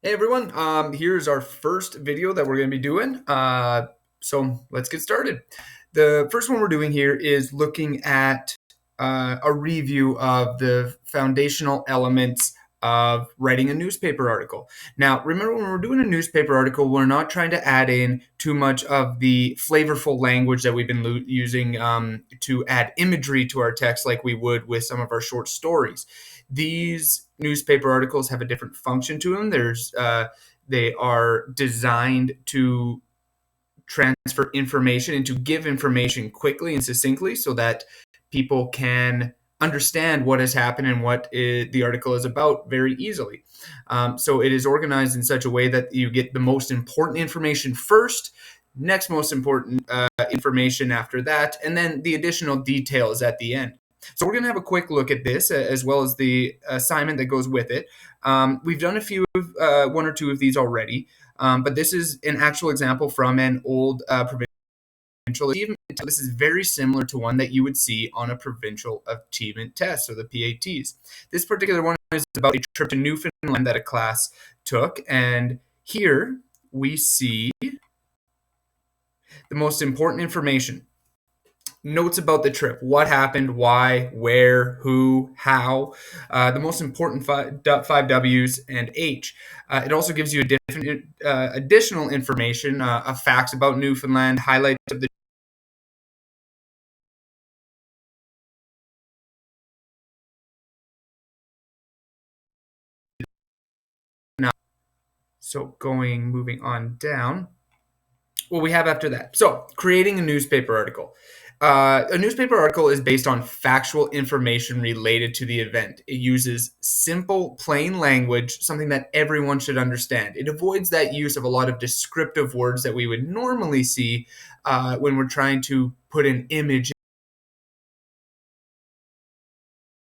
Hey everyone, here's our first video that we're going to be doing. So let's get started. The first one we're doing here is looking at a review of the foundational elements of writing a newspaper article. Now, remember when we're doing a newspaper article, we're not trying to add in too much of the flavorful language that we've been using to add imagery to our text like we would with some of our short stories. These newspaper articles have a different function to them. They are designed to transfer information and to give information quickly and succinctly so that people can understand what has happened and the article is about very easily. So it is organized in such a way that you get the most important information first, next most important information after that, and then the additional details at the end. So we're going to have a quick look at this as well as the assignment that goes with it. We've done one or two of these already, but this is an actual example from an old provincial achievement. This is very similar to one that you would see on a provincial achievement test, or the PATs. This particular one is about a trip to Newfoundland that a class took, and here we see the most important information. Notes about the trip: what happened, why, where, who, how, the most important five W's and H. It also gives you additional information, facts about Newfoundland, highlights of the moving on down, what we have after that. So, creating a newspaper article. A newspaper article is based on factual information related to the event. It uses simple, plain language, something that everyone should understand. It avoids that use of a lot of descriptive words that we would normally see when we're trying to put an image.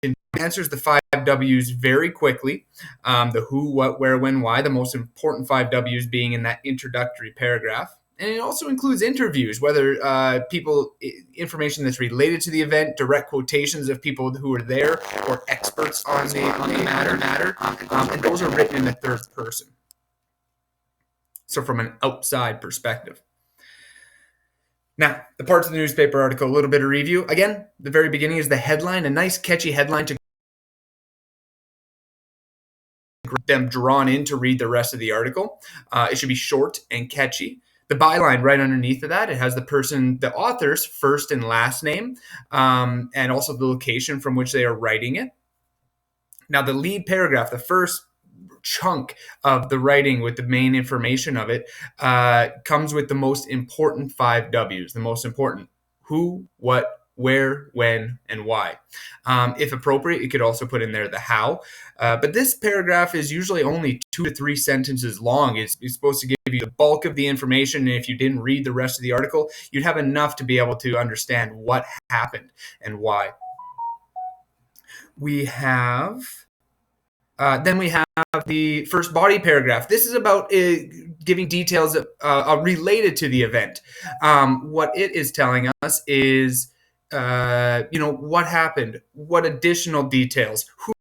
It answers the five W's very quickly: the who, what, where, when, why, the most important five W's being in that introductory paragraph. And it also includes interviews, whether information that's related to the event, direct quotations of people who were there, or experts on the matter. And those are written in the third person. So from an outside perspective. Now, the parts of the newspaper article, a little bit of review. Again, the very beginning is the headline, a nice catchy headline to them drawn in to read the rest of the article. It should be short and catchy. The byline right underneath of that, it has the author's first and last name, and also the location from which they are writing it. Now, the lead paragraph, the first chunk of the writing with the main information of it, comes with the most important five W's, the most important: who, what, where, when, and why. If appropriate, you could also put in there the how. But this paragraph is usually only 2 to 3 sentences long. It's supposed to give you the bulk of the information, and if you didn't read the rest of the article, you'd have enough to be able to understand what happened and why. We have then we have the first body paragraph. This is about giving details related to the event. What it is telling us is, what happened, what additional details, who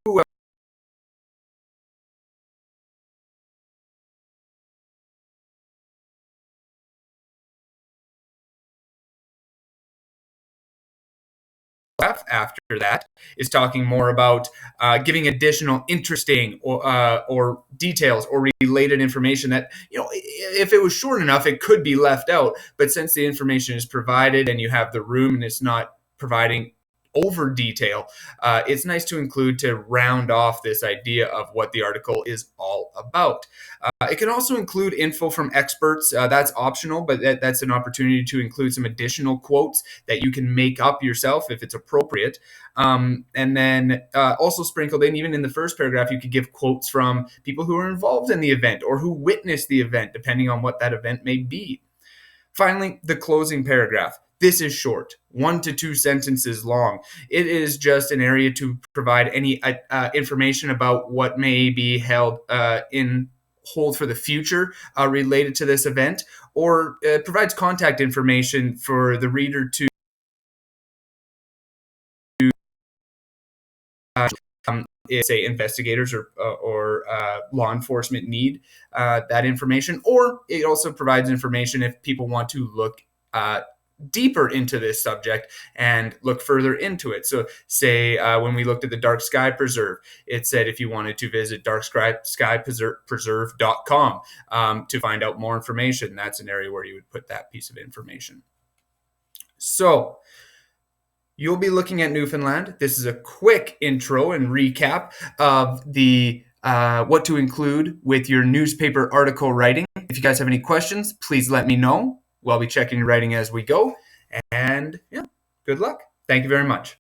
after that is talking more about giving additional interesting or details or related information that, if it was short enough, it could be left out. But since the information is provided and you have the room and it's not providing over detail, it's nice to include to round off this idea of what the article is all about. It can also include info from experts. That's optional, but that's an opportunity to include some additional quotes that you can make up yourself if it's appropriate. And then also sprinkled in, even in the first paragraph, you could give quotes from people who are involved in the event or who witnessed the event, depending on what that event may be. Finally, the closing paragraph. This is short, 1 to 2 sentences long. It is just an area to provide any information about what may be held in hold for the future related to this event, or provides contact information for the reader to if, say, investigators or law enforcement need that information, or it also provides information if people want to look deeper into this subject and look further into it. So say when we looked at the Dark Sky Preserve, it said if you wanted to visit darkskypreserve.com to find out more information, that's an area where you would put that piece of information. So you'll be looking at Newfoundland. This is a quick intro and recap of the what to include with your newspaper article writing. If you guys have any questions, please let me know. We'll be checking your writing as we go. And yeah, good luck. Thank you very much.